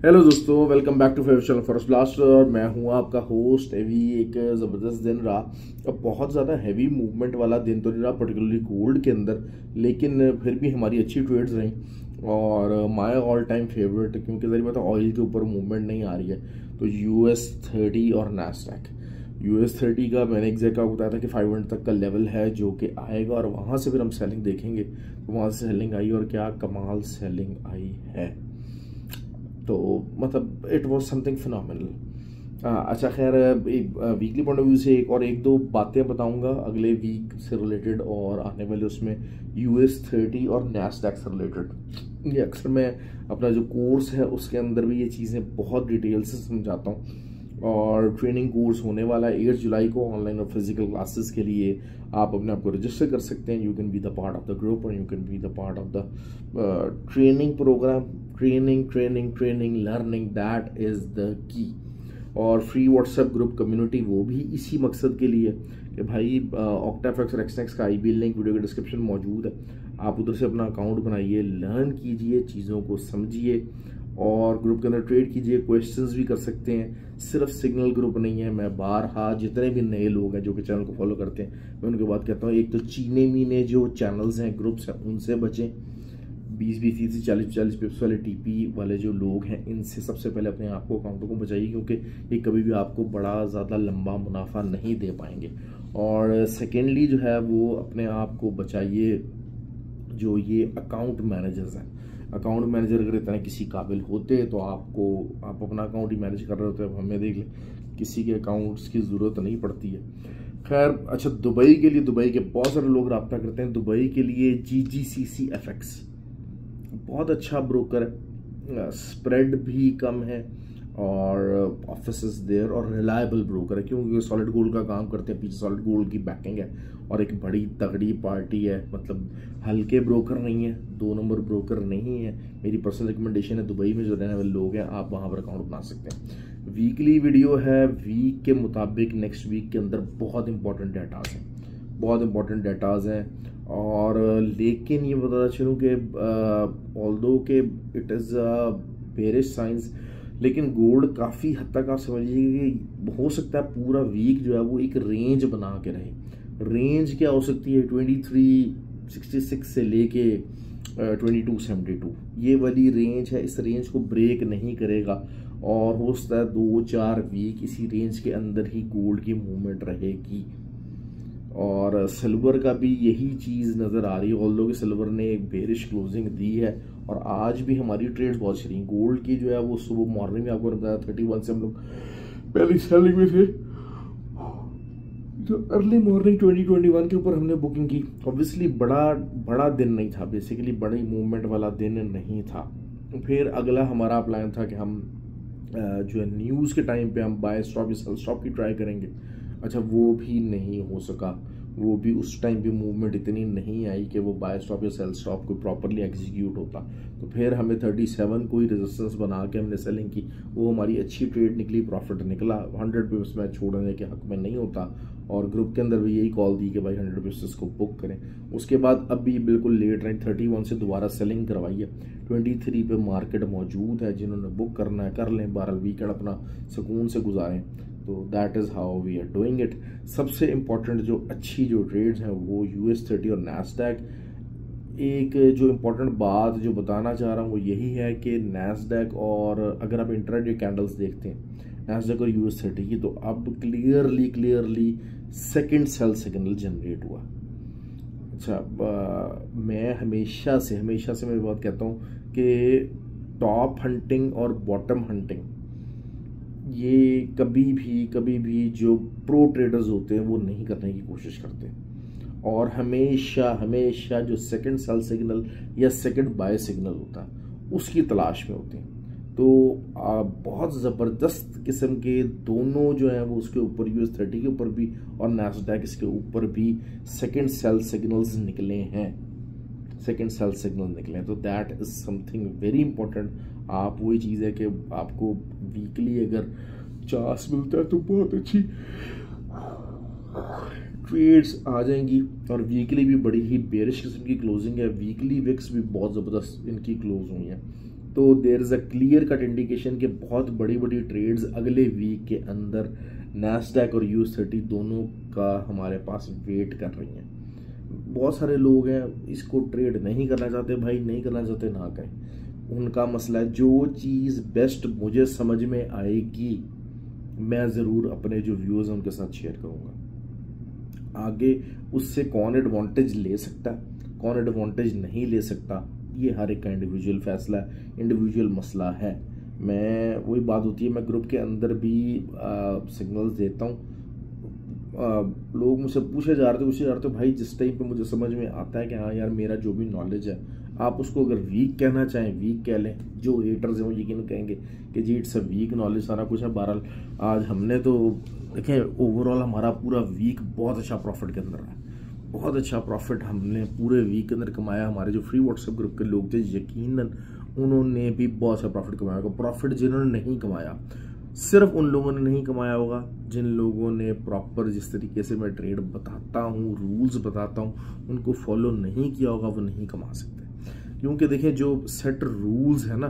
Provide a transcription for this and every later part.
Hello दोस्तों, welcome back to favourite channel Forest Blaster. और मैं हूं आपका होस्ट। अभी एक ज़बरदस्त दिन रहा। अब बहुत ज़्यादा हैवी मूवमेंट वाला दिन तो नहीं रहा, पर्टिकुलरली गोल्ड के अंदर, लेकिन फिर भी हमारी अच्छी ट्रेड्स रहीं। और माय ऑल टाइम फेवरेट, क्योंकि ज़रिए पता ऑयल के ऊपर मूवमेंट नहीं आ रही है, तो US30 और नैस्डैक। US30 का मैंने एग्जैक्ट आपको बताया था कि 500 तक का लेवल है जो कि आएगा, और वहाँ से फिर हम सेलिंग देखेंगे। तो वहाँ से सेलिंग आई और क्या कमाल सेलिंग आई है, तो मतलब इट वाज समथिंग फिनोमिनल। अच्छा खैर, एक वीकली पॉइंट ऑफ व्यू से एक दो बातें बताऊंगा अगले वीक से रिलेटेड, और आने वाले उसमें US30 और नैस्डैक से रिलेटेड। ये अक्सर मैं अपना जो कोर्स है उसके अंदर भी ये चीज़ें बहुत डिटेल से समझाता हूँ। और ट्रेनिंग कोर्स होने वाला है 8 जुलाई को, ऑनलाइन और फिजिकल क्लासेस के लिए आप अपने आप को रजिस्टर कर सकते हैं। You can be the part of the group और you can be the part of the training program. Training learning, that is the key. और फ्री व्हाट्सएप ग्रुप कम्युनिटी वो भी इसी मकसद के लिए कि भाई ऑक्टाफैक्स और एक्सनेक्स का IB लिंक वीडियो के डिस्क्रिप्शन मौजूद है। आप उधर से अपना अकाउंट बनाइए, लर्न कीजिए, चीज़ों को समझिए और ग्रुप के अंदर ट्रेड कीजिए। क्वेश्चंस भी कर सकते हैं। सिर्फ सिग्नल ग्रुप नहीं है। मैं बारहा जितने भी नए लोग हैं जो कि चैनल को फॉलो करते हैं, मैं उनके बात कहता हूँ, एक तो चीने मीने जो चैनल्स हैं, ग्रुप्स हैं, उनसे बचें। 20-20, 30, 40 पिप्स वाले TP वाले जो लोग हैं, इनसे सबसे पहले अपने आप को, अकाउंटों को बचाइए, क्योंकि ये कभी भी आपको बड़ा ज़्यादा लंबा मुनाफा नहीं दे पाएंगे। और सेकेंडली जो है वो अपने आप को बचाइए जो ये अकाउंट मैनेजर्स हैं। अकाउंट मैनेजर अगर इतना किसी काबिल होते तो आप अपना अकाउंट ही मैनेज कर रहे होते। अब हमें देख लें, किसी के अकाउंट्स की ज़रूरत नहीं पड़ती है। खैर, अच्छा, दुबई के लिए, दुबई के बहुत सारे लोग रब्ता करते हैं। दुबई के लिए GGCCFX बहुत अच्छा ब्रोकर है, स्प्रेड भी कम है और ऑफिसेस देयर, और रिलायबल ब्रोकर है, क्योंकि सॉलिड गोल्ड का काम करते हैं, पीछे सॉलिड गोल्ड की बैकिंग है और एक बड़ी तगड़ी पार्टी है। मतलब हल्के ब्रोकर नहीं है, 2 नंबर ब्रोकर नहीं है। मेरी पर्सनल रिकमेंडेशन है, दुबई में जो रहने वाले लोग हैं आप वहाँ पर अकाउंट बना सकते हैं। वीकली वीडियो है, वीक के मुताबिक नेक्स्ट वीक के अंदर बहुत इंपॉर्टेंट डेटाज हैं, बहुत इंपॉर्टेंट डेटाज हैं। और लेकिन ये बताना चलूँ कि ऑल्दो के it is a bearish science, लेकिन गोल्ड काफ़ी हद तक आप समझ लीजिए कि हो सकता है पूरा वीक जो है वो एक रेंज बना के रहे। रेंज क्या हो सकती है? 2366 से लेके 2272, ये वाली रेंज है। इस रेंज को ब्रेक नहीं करेगा और हो सकता है 2-4 वीक इसी रेंज के अंदर ही गोल्ड की मूवमेंट रहेगी। और सिल्वर का भी यही चीज़ नज़र आ रही है, ऑल्दो कि सिल्वर ने एक बेरिश क्लोजिंग दी है और आज भी हमारी ट्रेड्स बहुत अच्छी रही। गोल्ड की जो है वो सुबह मॉर्निंग में आपको बताया 31 से हम लोग पहली सेलिंग में थे, तो अर्ली मॉर्निंग 2021 के ऊपर हमने बुकिंग की। ऑब्वियसली बड़ा दिन नहीं था, बेसिकली बड़ी मूवमेंट वाला दिन नहीं था। फिर अगला हमारा प्लान था कि हम जो है न्यूज़ के टाइम पे हम बाय स्टॉप या सेल स्टॉप की ट्राई करेंगे। अच्छा, वो भी नहीं हो सका। वो भी उस टाइम पे मूवमेंट इतनी नहीं आई कि वो बाय स्टॉप या सेल स्टॉप को प्रॉपरली एग्जीक्यूट होता। तो फिर हमें 37 को ही रेजिस्टेंस बना के हमने सेलिंग की। वो हमारी अच्छी ट्रेड निकली, प्रॉफिट निकला। 100 पिप्स में छोड़ने के हक में नहीं होता, और ग्रुप के अंदर भी यही कॉल दी कि भाई 100 पिप्स को बुक करें। उसके बाद अब भी बिल्कुल लेट राइट 31 से दोबारा सेलिंग करवाई है। 23 पे मार्केट मौजूद है, जिन्होंने बुक करना है कर लें, 12 वीकेंड अपना सुकून से गुजारें। तो that is how we are doing it. सबसे इम्पॉर्टेंट जो अच्छी जो ट्रेड्स हैं वो US30 और नैस्डैक। एक जो इम्पोर्टेंट बात जो बताना चाह रहा हूँ वो यही है कि नैस्डैक, और अगर आप इंट्राडे कैंडल्स देखते हैं नैस्डैक और US30 की, तो अब clearly second sell signal generate हुआ। अच्छा, मैं हमेशा से मैं बात कहता हूँ कि टॉप हंटिंग और बॉटम हंटिंग ये कभी भी जो प्रो ट्रेडर्स होते हैं वो नहीं करने की कोशिश करते, और हमेशा जो सेकंड सेल सिग्नल या सेकंड बाय सिग्नल होता है उसकी तलाश में होते हैं। तो बहुत ज़बरदस्त किस्म के दोनों जो हैं वो उसके ऊपर US30 के ऊपर भी और नैस्डैक इसके ऊपर भी सेकंड सेल सिग्नल्स निकले हैं, तो that is something very important. आप वही चीज़ है कि आपको वीकली अगर चांस मिलता है तो बहुत अच्छी ट्रेड्स आ जाएंगी, और वीकली भी बड़ी ही बेरिश किस्म की क्लोजिंग है। वीकली विक्स भी बहुत ज़बरदस्त इनकी क्लोज हुई है। तो there is a clear cut indication कि बहुत बड़ी बड़ी ट्रेड्स अगले वीक के अंदर नैस्डैक और US30 दोनों का हमारे पास वेट कर रही हैं। बहुत सारे लोग हैं इसको ट्रेड नहीं करना चाहते, भाई नहीं करना चाहते ना करें, उनका मसला है। जो चीज़ बेस्ट मुझे समझ में आएगी मैं ज़रूर अपने जो व्यूअर्स हैं उनके साथ शेयर करूँगा। आगे उससे कौन एडवांटेज ले सकता है, कौन एडवांटेज नहीं ले सकता, ये हर एक का इंडिविजुअल फैसला है, इंडिविजुअल मसला है। मैं वही बात होती है, मैं ग्रुप के अंदर भी सिग्नल्स देता हूँ। लोग मुझसे पूछे जा रहे थे भाई, जिस टाइम पे मुझे समझ में आता है कि हाँ यार मेरा जो भी नॉलेज है, आप उसको अगर वीक कहना चाहें वीक कह लें। जो हेटर्स हैं वो यकीन कहेंगे कि जी इट्स अ वीक नॉलेज सारा कुछ है। बहरहाल आज हमने तो देखें ओवरऑल हमारा पूरा वीक बहुत अच्छा प्रॉफिट के अंदर है, बहुत अच्छा प्रॉफिट हमने पूरे वीक के अंदर कमाया। हमारे जो फ्री व्हाट्सएप ग्रुप के लोग थे यकीनन उन्होंने भी बहुत अच्छा प्रॉफिट कमाया होगा। प्रॉफिट जिन्होंने नहीं कमाया सिर्फ उन लोगों ने नहीं कमाया होगा जिन लोगों ने प्रॉपर, जिस तरीके से मैं ट्रेड बताता हूँ, रूल्स बताता हूँ, उनको फॉलो नहीं किया होगा, वो नहीं कमा सकते। क्योंकि देखिए जो सेट रूल्स है ना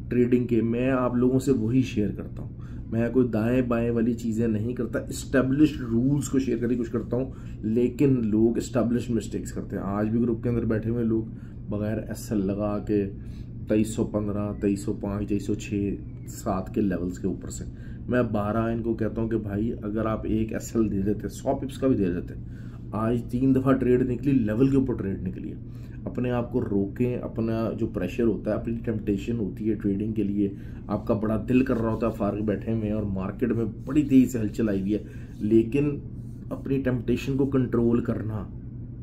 ट्रेडिंग के, मैं आप लोगों से वही शेयर करता हूँ। मैं कोई दाएं बाएं वाली चीज़ें नहीं करता, इस्टेब्लिश्ड रूल्स को शेयर करने की कोशिश करता हूँ। लेकिन लोग इस्टेब्लिश्ड मिस्टेक्स करते हैं। आज भी ग्रुप के अंदर बैठे हुए लोग बगैर SL लगा के 2315, 2305, 2306, 7 के लेवल्स के ऊपर से मैं 12 इनको कहता हूँ कि भाई अगर आप एक SL दे देते, 100 पिप्स का भी दे देते, आज 3 दफ़ा ट्रेड निकली, लेवल के ऊपर ट्रेड निकली है। अपने आप को रोकें, अपना जो प्रेशर होता है, अपनी टेम्पटेशन होती है ट्रेडिंग के लिए, आपका बड़ा दिल कर रहा होता है फार्ग बैठे में और मार्केट में बड़ी तेज़ी से हलचल आई हुई है, लेकिन अपनी टेम्पटेशन को कंट्रोल करना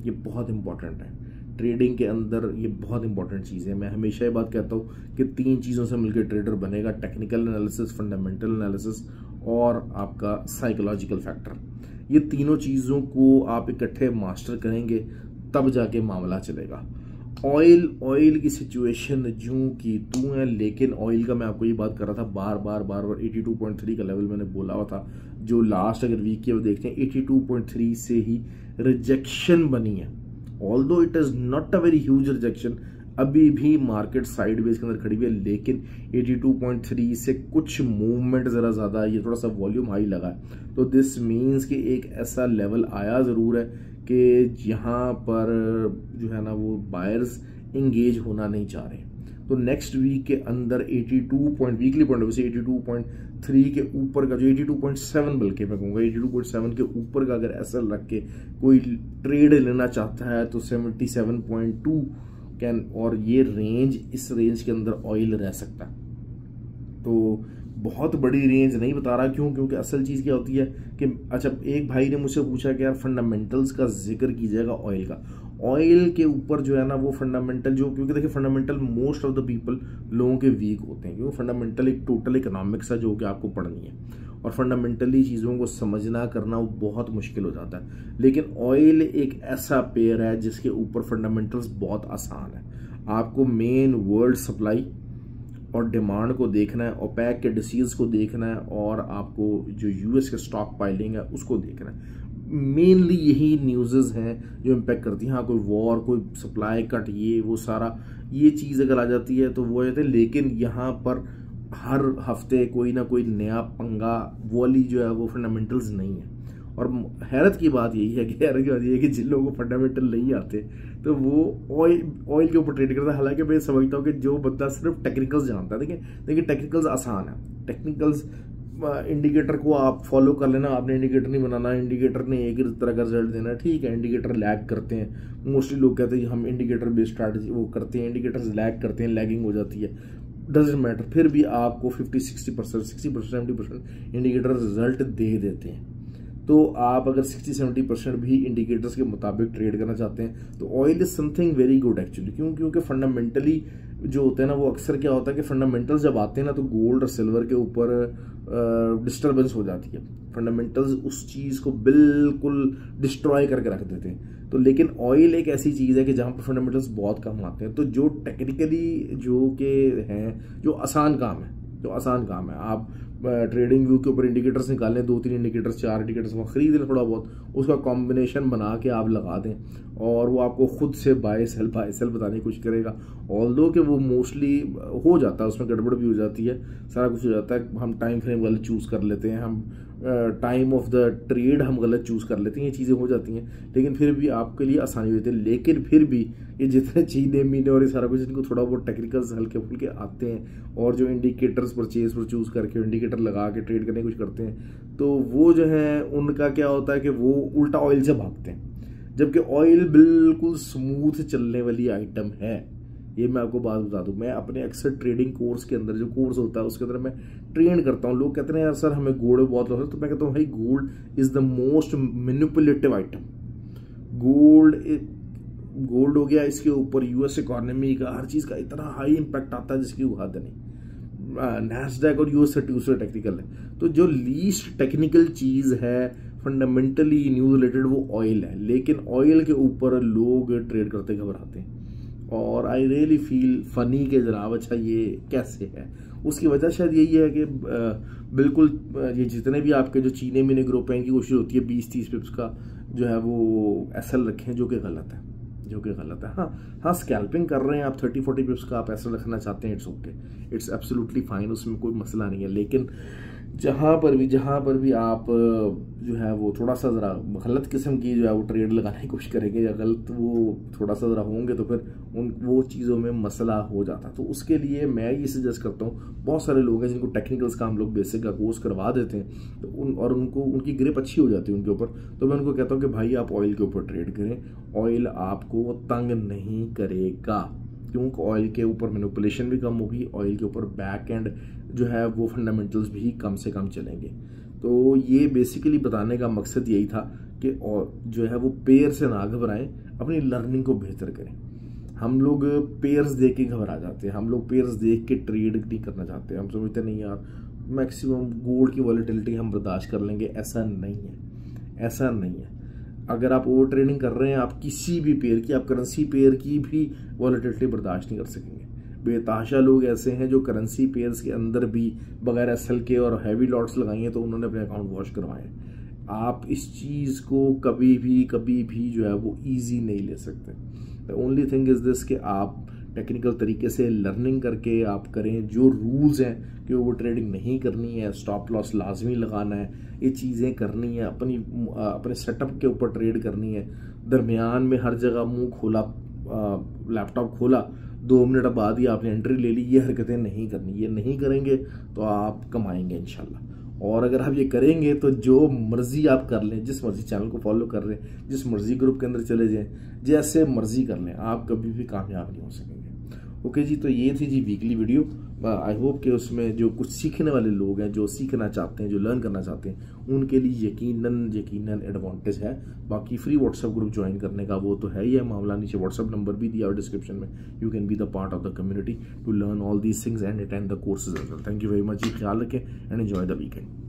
ये बहुत इंपॉर्टेंट है ट्रेडिंग के अंदर। ये बहुत इंपॉर्टेंट चीज़ है। मैं हमेशा ये बात कहता हूँ कि 3 चीज़ों से मिलकर ट्रेडर बनेगा, टेक्निकल एनालिसिस, फंडामेंटल एनालिसिस और आपका साइकोलॉजिकल फैक्टर। ये तीनों चीज़ों को आप इकट्ठे मास्टर करेंगे तब जाके मामला चलेगा। ऑयल की सिचुएशन जूं की तू है, लेकिन ऑयल का मैं आपको ये बात कर रहा था बार बार 82.3 का लेवल मैंने बोला हुआ था। जो लास्ट अगर वीक की वो देखते हैं 82.3 से ही रिजेक्शन बनी है। Although it is not a very huge rejection, अभी भी मार्केट साइडवेज के अंदर खड़ी हुई है, लेकिन 82.3 से कुछ मूवमेंट ज़रा ज़्यादा है, ये थोड़ा सा वॉल्यूम हाई लगा है। तो दिस मीन्स कि एक ऐसा लेवल आया ज़रूर है कि यहाँ पर जो है ना वो बायर्स इंगेज होना नहीं चाह रहे। तो नेक्स्ट वीक के अंदर 82 वीकली पॉइंट से 82.3 के ऊपर का, जो 82.7 बल्कि मैं कहूँगा 82.7 के ऊपर का अगर SL रख के कोई ट्रेड लेना चाहता है तो 77.2 कैन, और ये रेंज, इस रेंज के अंदर ऑयल रह सकता है। तो बहुत बड़ी रेंज नहीं बता रहा, क्यों? क्योंकि असल चीज़ क्या होती है कि अच्छा एक भाई ने मुझसे पूछा कि यार फंडामेंटल्स का जिक्र कीजिएगा ऑयल का। ऑयल के ऊपर जो है ना वो फंडामेंटल जो, क्योंकि देखिए fundamental most of the people लोगों के वीक होते हैं, क्योंकि फंडामेंटल एक टोटल इकोनॉमिक्स है जो कि आपको पढ़नी है, और फंडामेंटली चीज़ों को समझना करना वो बहुत मुश्किल हो जाता है। लेकिन ऑयल एक ऐसा पेयर है जिसके ऊपर फंडामेंटल्स बहुत आसान है। आपको मेन वर्ल्ड सप्लाई और डिमांड को देखना है, ओपेक के डिसीज को देखना है, और आपको जो US के स्टॉक पाइलिंग है उसको देखना है। मेनली यही न्यूज़ हैं जो इम्पेक्ट करती हैं। हाँ कोई वॉर, कोई सप्लाई कट, ये वो सारा ये चीज़ अगर आ जाती है तो वो आ जाते हैं। लेकिन यहाँ पर हर हफ्ते कोई ना कोई नया पंगा वाली जो है वो फंडामेंटल्स नहीं है। और हैरत की बात यही है कि जिन लोगों को फंडामेंटल नहीं आते तो वो ऑयल के ऊपर ट्रेड करता है। हालांकि मैं समझता हूँ कि जो बंदा सिर्फ टेक्निकल्स जानता है, देखिए टेक्निकल्स आसान है। टेक्निकल्स इंडिकेटर को आप फॉलो कर लेना, आपने इंडिकेटर नहीं बनाना, इंडिकेटर ने एक तरह का रिजल्ट देना, ठीक है। इंडिकेटर लैग करते हैं, मोस्टली लोग कहते हैं हम इंडिकेटर बेस्ड स्ट्रैटेजी वो करते हैं, इंडिकेटर्स लैग करते हैं, लैगिंग हो जाती है, डजंट मैटर। फिर भी आपको 50-60%, 60%, 70% इंडिकेटर रिजल्ट दे देते हैं। तो आप अगर 60-70% भी इंडिकेटर्स के मुताबिक ट्रेड करना चाहते हैं तो oil is something very good actually. क्यों? क्योंकि फंडामेंटली जो होते हैं ना वो अक्सर क्या होता है कि फंडामेंटल्स जब आते हैं ना तो गोल्ड और सिल्वर के ऊपर डिस्टर्बेंस हो जाती है। फंडामेंटल्स उस चीज़ को बिल्कुल डिस्ट्रॉय करके रख देते हैं। तो लेकिन ऑयल एक ऐसी चीज़ है कि जहाँ पर फंडामेंटल्स बहुत कम आते हैं। तो जो टेक्निकली जो के हैं, जो आसान काम है, आप ट्रेडिंग व्यू के ऊपर इंडिकेटर्स निकालें, 2-3 इंडिकेटर्स, 4 इंडिकेटर्स वहाँ खरीद लें थोड़ा बहुत, उसका कॉम्बिनेशन बना के आप लगा दें और वो आपको खुद से बाय सेल बताने की कोशिश करेगा। ऑल्दो कि वो मोस्टली हो जाता है, उसमें गड़बड़ भी हो जाती है, सारा कुछ हो जाता है, हम टाइम फ्रेम गलत चूज़ कर लेते हैं, हम टाइम ऑफ द ट्रेड हम गलत चूज़ कर लेते हैं, ये चीज़ें हो जाती हैं, लेकिन फिर भी आपके लिए आसानी होती है। लेकिन फिर भी ये जितने चीने मीने और ये सारा कुछ इनको थोड़ा बहुत टेक्निकल्स हल्के फुल्के आते हैं और जो इंडिकेटर्स परचेज पर चूज़ करके इंडिकेटर लगा के ट्रेड करने की कोशिश करते हैं, तो वो जो है उनका क्या होता है कि वो उल्टा ऑयल से भागते हैं, जबकि ऑयल बिल्कुल स्मूथ चलने वाली आइटम है। ये मैं आपको बात बता दूं, मैं अपने अक्सर ट्रेडिंग कोर्स के अंदर जो कोर्स होता है उसके अंदर मैं ट्रेन करता हूं। लोग कहते हैं यार सर हमें गोल्ड बहुत लॉस है, तो मैं कहता हूं भाई gold is the most manipulative item. Gold हो गया, इसके ऊपर यूएस इकोनॉमी का हर चीज का इतना हाई इंपैक्ट आता है जिसकी वो हद नहीं। नैस्डैक और यूएस दूसरे टेक्निकल है, तो जो लीस्ट टेक्निकल चीज है फंडामेंटली न्यूज रिलेटेड वो ऑयल है, लेकिन ऑयल के ऊपर लोग ट्रेड करते घबराते हैं और आई रियली फील फनी के जनाब अच्छा ये कैसे है। उसकी वजह शायद यही है कि बिल्कुल ये जितने भी आपके जो चीने मीने ग्रुप हैं, इनकी कोशिश होती है 20-30 पिप्स का जो है वो एसएल रखें, जो कि गलत है। हाँ स्कैल्पिंग कर रहे हैं आप 30-40 पिप्स का आप एसएल रखना चाहते हैं, it's okay, it's absolutely fine, उसमें कोई मसला नहीं है। लेकिन जहाँ पर भी आप जो है वो थोड़ा सा ज़रा गलत किस्म की जो है वो ट्रेड लगाने की कोशिश करेंगे या गलत वो थोड़ा सा ज़रा होंगे तो फिर वो चीज़ों में मसला हो जाता है। तो उसके लिए मैं ये सजेस्ट करता हूँ, बहुत सारे लोग हैं जिनको टेक्निकल्स का हम लोग बेसिक का कोर्स करवा देते हैं तो उनकी ग्रिप अच्छी हो जाती है उनके ऊपर, तो मैं उनको कहता हूँ कि भाई आप ऑयल के ऊपर ट्रेड करें, ऑयल आपको तंग नहीं करेगा, क्योंकि ऑयल के ऊपर मैनिपुलेशन भी कम होगी, ऑयल के ऊपर बैक एंड जो है वो फंडामेंटल्स भी कम से कम चलेंगे। तो ये बेसिकली बताने का मकसद यही था कि और जो है वो पेयर से ना घबराएं, अपनी लर्निंग को बेहतर करें। हम लोग पेयर्स देख के घबरा जाते हैं, हम लोग पेयर्स देख के ट्रेड नहीं करना चाहते, हम समझते नहीं यार मैक्सिमम गोल्ड की वॉलेटिलिटी हम बर्दाश्त कर लेंगे, ऐसा नहीं है। अगर आप ओवर ट्रेडिंग कर रहे हैं, आप किसी भी पेयर की, आप करेंसी पेयर की भी वॉलेटिलिटी बर्दाश्त नहीं कर सकेंगे। बेतहाशा लोग ऐसे हैं जो करेंसी पेयर्स के अंदर भी बगैर एसएल के और हैवी लॉट्स लगाई हैं तो उन्होंने अपने अकाउंट वॉश करवाए। आप इस चीज़ को कभी भी जो है वो ईजी नहीं ले सकते। The only thing is this कि आप टेक्निकल तरीके से लर्निंग करके आप करें, जो रूल्स हैं कि वो ट्रेडिंग नहीं करनी है, स्टॉप लॉस लाजमी लगाना है, ये चीज़ें करनी है, अपने सेटअप के ऊपर ट्रेड करनी है। दरमियान में हर जगह मुंह खोला, लैपटॉप खोला, 2 मिनट बाद ही आपने एंट्री ले ली, ये हरकतें नहीं करनी। ये नहीं करेंगे तो आप कमाएंगे इंशाल्लाह। और अगर आप ये करेंगे तो जो मर्जी आप कर लें, जिस मर्जी चैनल को फॉलो कर रहे हैं, जिस मर्जी ग्रुप के अंदर चले जाएं, जैसे मर्जी कर लें, आप कभी भी कामयाब नहीं हो सकेंगे। ओके जी, तो ये थी जी वीकली वीडियो। आई होप कि उसमें जो कुछ सीखने वाले लोग हैं, जो सीखना चाहते हैं, जो लर्न करना चाहते हैं, उनके लिए यकीनन एडवांटेज है। बाकी फ्री व्हाट्सएप ग्रुप ज्वाइन करने का वो तो है ही है मामला, नीचे व्हाट्सएप नंबर भी दिया और डिस्क्रिप्शन में। You can be the part of the community to learn all these things and attend the courses as well. Thank you very much ji, ख्याल रखें एंड एंजॉय द वीकेंड।